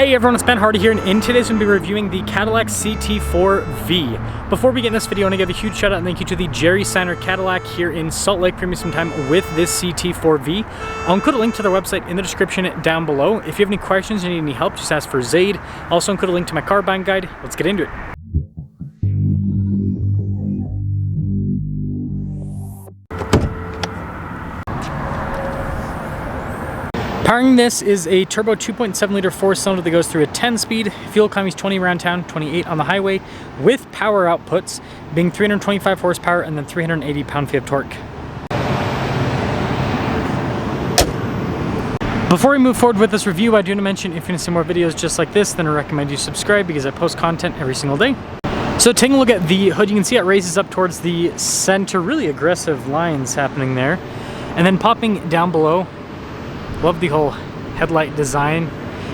Hey everyone, it's Ben Hardy here, and in today's we'll be reviewing the Cadillac CT4-V. Before we get in this video, I want to give a huge shout out and thank you to the Jerry Signer Cadillac here in Salt Lake for giving me some time with this CT4-V. I'll include a link to their website in the description down below. If you have any questions or need any help, just ask for Zaid. I'll also include a link to my car buying guide. Let's get into it. Powering this is a turbo 2.7 liter 4-cylinder that goes through a 10-speed, fuel economy is 20 around town, 28 on the highway, with power outputs being 325 horsepower and then 380 pound-feet of torque. Before we move forward with this review, I do want to mention if you want to see more videos just like this, then I recommend you subscribe because I post content every single day. So taking a look at the hood, you can see it raises up towards the center, really aggressive lines happening there. And then popping down below, love the whole headlight design.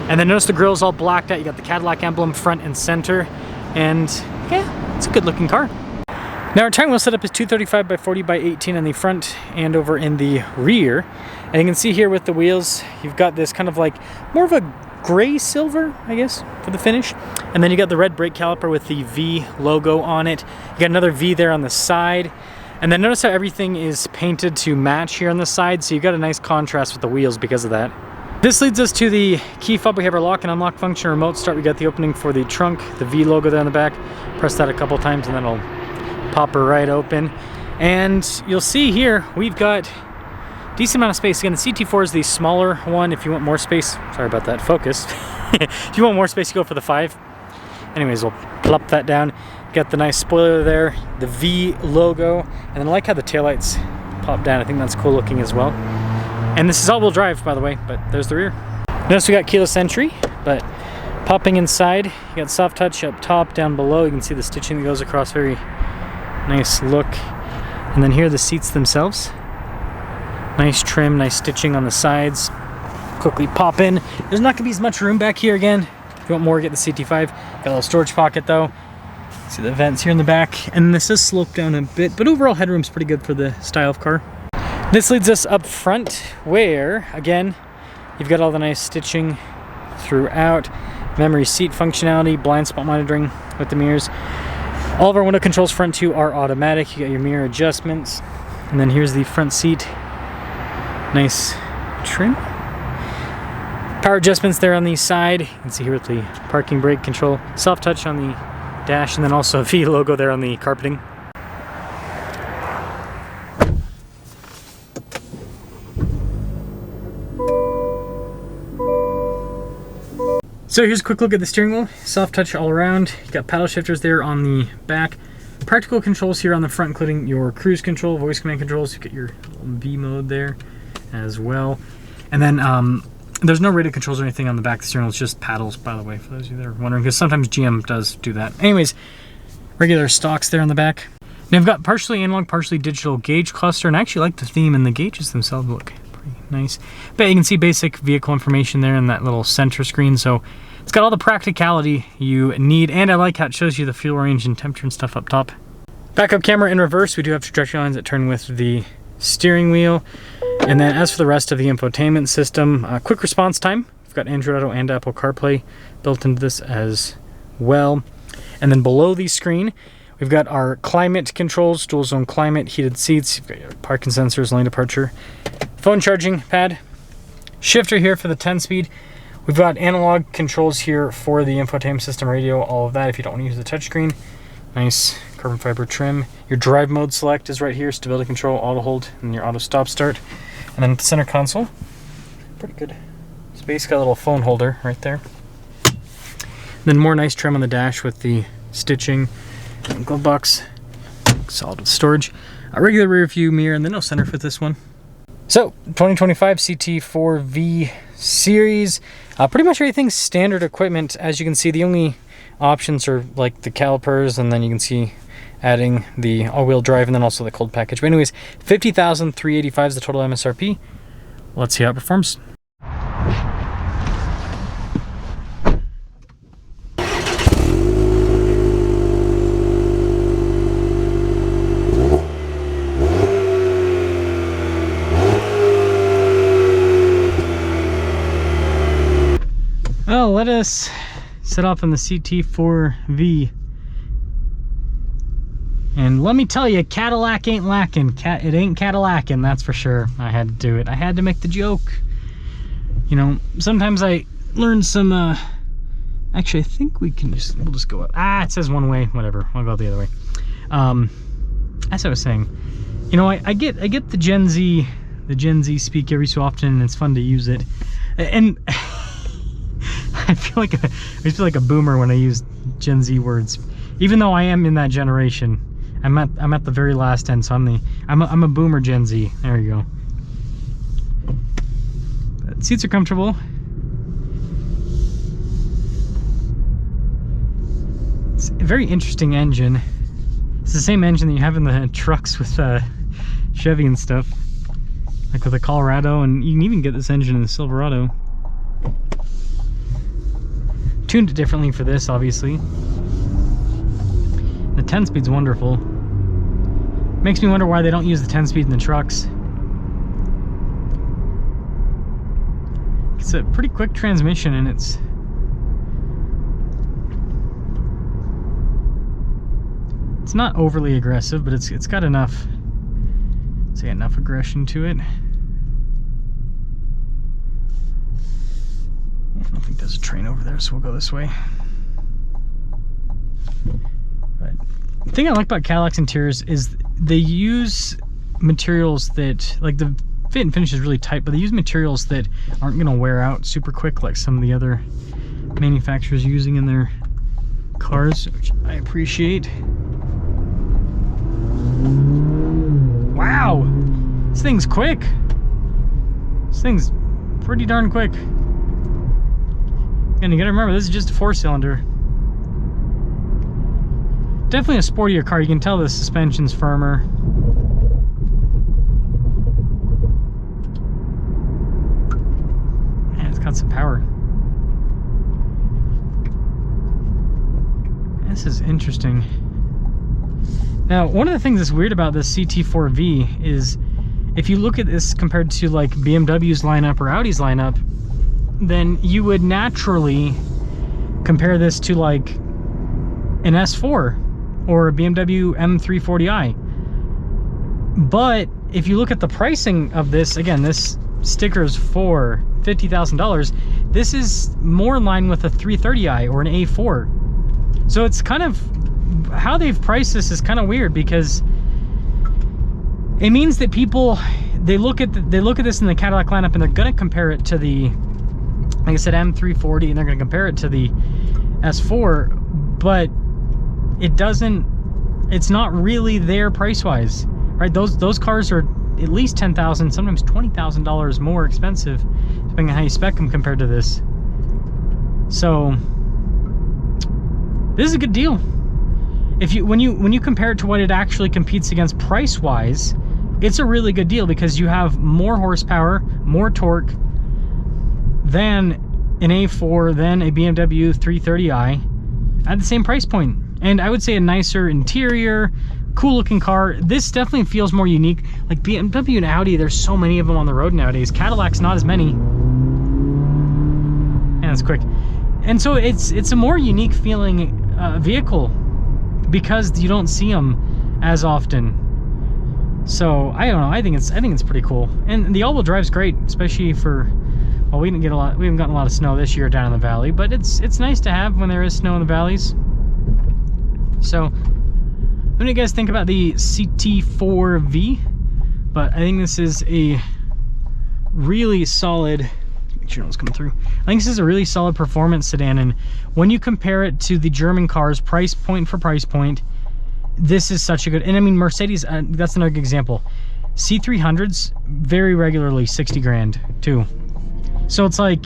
And then notice the grille's all blacked out. You got the Cadillac emblem front and center. And yeah, it's a good looking car. Now our tire wheel setup is 235 by 40 by 18 on the front and over in the rear. And you can see here with the wheels, you've got this kind of like more of a gray silver, I guess, for the finish. And then you got the red brake caliper with the V logo on it. You got another V there on the side. And then notice how everything is painted to match here on the side, so you got a nice contrast with the wheels because of that. This leads us to the key fob. We have our lock and unlock function, remote start. We got the opening for the trunk, the V logo there on the back. Press that a couple times and then it'll pop her right open. And you'll see here, we've got a decent amount of space. Again, the CT4 is the smaller one. If you want more space, sorry about that, focus. If you want more space, you go for the 5. Anyways, we'll plop that down. Got the nice spoiler there, the V logo, and then I like how the taillights pop down. I think that's cool looking as well. And this is all-wheel drive, by the way, but there's the rear. Notice we got keyless entry, but popping inside, you got soft touch up top, down below. You can see the stitching that goes across, very nice look. And then here are the seats themselves. Nice trim, nice stitching on the sides. Quickly pop in. There's not gonna be as much room back here again. If you want more, get the CT5. Got a little storage pocket though. See the vents here in the back, and this is sloped down a bit, but overall headroom's pretty good for the style of car. This leads us up front where, again, you've got all the nice stitching throughout, memory seat functionality, blind spot monitoring with the mirrors. All of our window controls front two are automatic. You got your mirror adjustments, and then here's the front seat. Nice trim. Power adjustments there on the side. You can see here with the parking brake control, soft touch on the dash, and then also a V logo there on the carpeting. So here's a quick look at the steering wheel. Soft touch all around. You got paddle shifters there on the back. Practical controls here on the front, including your cruise control, voice command controls. You get your V mode there as well. And then there's no radio controls or anything on the back of the steering wheel. It's just paddles, by the way, for those of you that are wondering, because sometimes GM does do that. Anyways, regular stocks there on the back. Now I've got partially analog, partially digital gauge cluster, and I actually like the theme, and the gauges themselves look pretty nice. But you can see basic vehicle information there in that little center screen, so it's got all the practicality you need, and I like how it shows you the fuel range and temperature and stuff up top. Backup camera in reverse. We do have trajectory lines that turn with the steering wheel. And then as for the rest of the infotainment system, quick response time. We've got Android Auto and Apple CarPlay built into this as well. And then below the screen, we've got our climate controls, dual zone climate, heated seats, you've got your parking sensors, lane departure, phone charging pad, shifter here for the 10-speed. We've got analog controls here for the infotainment system, radio, all of that if you don't want to use the touchscreen. Nice carbon fiber trim. Your drive mode select is right here, stability control, auto hold, and your auto stop start. And then the center console, pretty good space, got a little phone holder right there. And then more nice trim on the dash with the stitching, glove box, solid with storage. A regular rear view mirror, and then no center for this one. So 2025 CT4-V series, pretty much everything's standard equipment. As you can see, the only options are like the calipers, and then you can see adding the all-wheel drive and then also the cold package. But anyways, $50,385 is the total MSRP. Let's see how it performs. Well, let let us set off on the CT4-V. And let me tell you, Cadillac ain't lacking. It ain't Cadillacing, that's for sure. I had to do it. I had to make the joke. You know, sometimes I learn some, actually, I think we'll just go up. Ah, it says one way, whatever. I'll go the other way. As I was saying, you know, I get the Gen Z speak every so often, and it's fun to use it. And I feel like a boomer when I use Gen Z words, even though I am in that generation. I'm at the very last end, so I'm a boomer Gen Z. There you go. But seats are comfortable. It's a very interesting engine. It's the same engine that you have in the trucks with Chevy and stuff, like with the Colorado, and you can even get this engine in the Silverado. Tuned it differently for this, obviously. The 10-speed's wonderful. Makes me wonder why they don't use the 10-speed in the trucks. It's a pretty quick transmission, and it's not overly aggressive, but it's got enough, say, enough aggression to it. I don't think there's a train over there, so we'll go this way. But the thing I like about Cadillac's interiors is they use materials that, like, the fit and finish is really tight, but they use materials that aren't going to wear out super quick like some of the other manufacturers are using in their cars, which I appreciate. Wow, this thing's quick. This thing's pretty darn quick. And you gotta remember, this is just a 4-cylinder. Definitely a sportier car. You can tell the suspension's firmer. Man, it's got some power. This is interesting. Now, one of the things that's weird about this CT4-V is if you look at this compared to like BMW's lineup or Audi's lineup, then you would naturally compare this to like an S4 or a BMW M340i. But if you look at the pricing of this, again, this sticker's for $50,000. This is more in line with a 330i or an A4. So it's kind of, how they've priced this is kind of weird, because it means that people, they look at this in the Cadillac lineup and they're going to compare it to the, like I said, M340, and they're going to compare it to the S4, but it's not really there price-wise, right? Those cars are at least $10,000, sometimes $20,000 more expensive, depending on how you spec them compared to this. So this is a good deal. When you compare it to what it actually competes against price-wise, it's a really good deal, because you have more horsepower, more torque than an A4, than a BMW 330i at the same price point. And I would say a nicer interior, cool looking car. This definitely feels more unique. Like BMW and Audi, there's so many of them on the road nowadays. Cadillac's not as many. And it's quick. And so it's a more unique feeling vehicle, because you don't see them as often. So I don't know, I think it's pretty cool. And the all-wheel drive's great, especially for, well, we haven't gotten a lot of snow this year down in the valley, but it's nice to have when there is snow in the valleys. So what do you guys think about the CT4-V? But I think this is a really solid, make sure no one's coming through. I think this is a really solid performance sedan, and when you compare it to the German cars, price point for price point, this is such a good, and I mean, Mercedes, that's another good example. C300s very regularly 60 grand too. So it's like,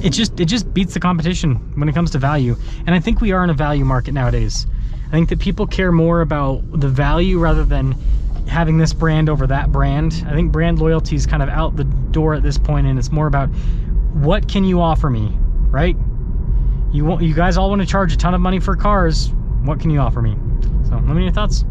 it just beats the competition when it comes to value. And I think we are in a value market nowadays. I think that people care more about the value rather than having this brand over that brand. I think brand loyalty is kind of out the door at this point, and it's more about what can you offer me, right? You guys all want to charge a ton of money for cars. What can you offer me? So let me know your thoughts.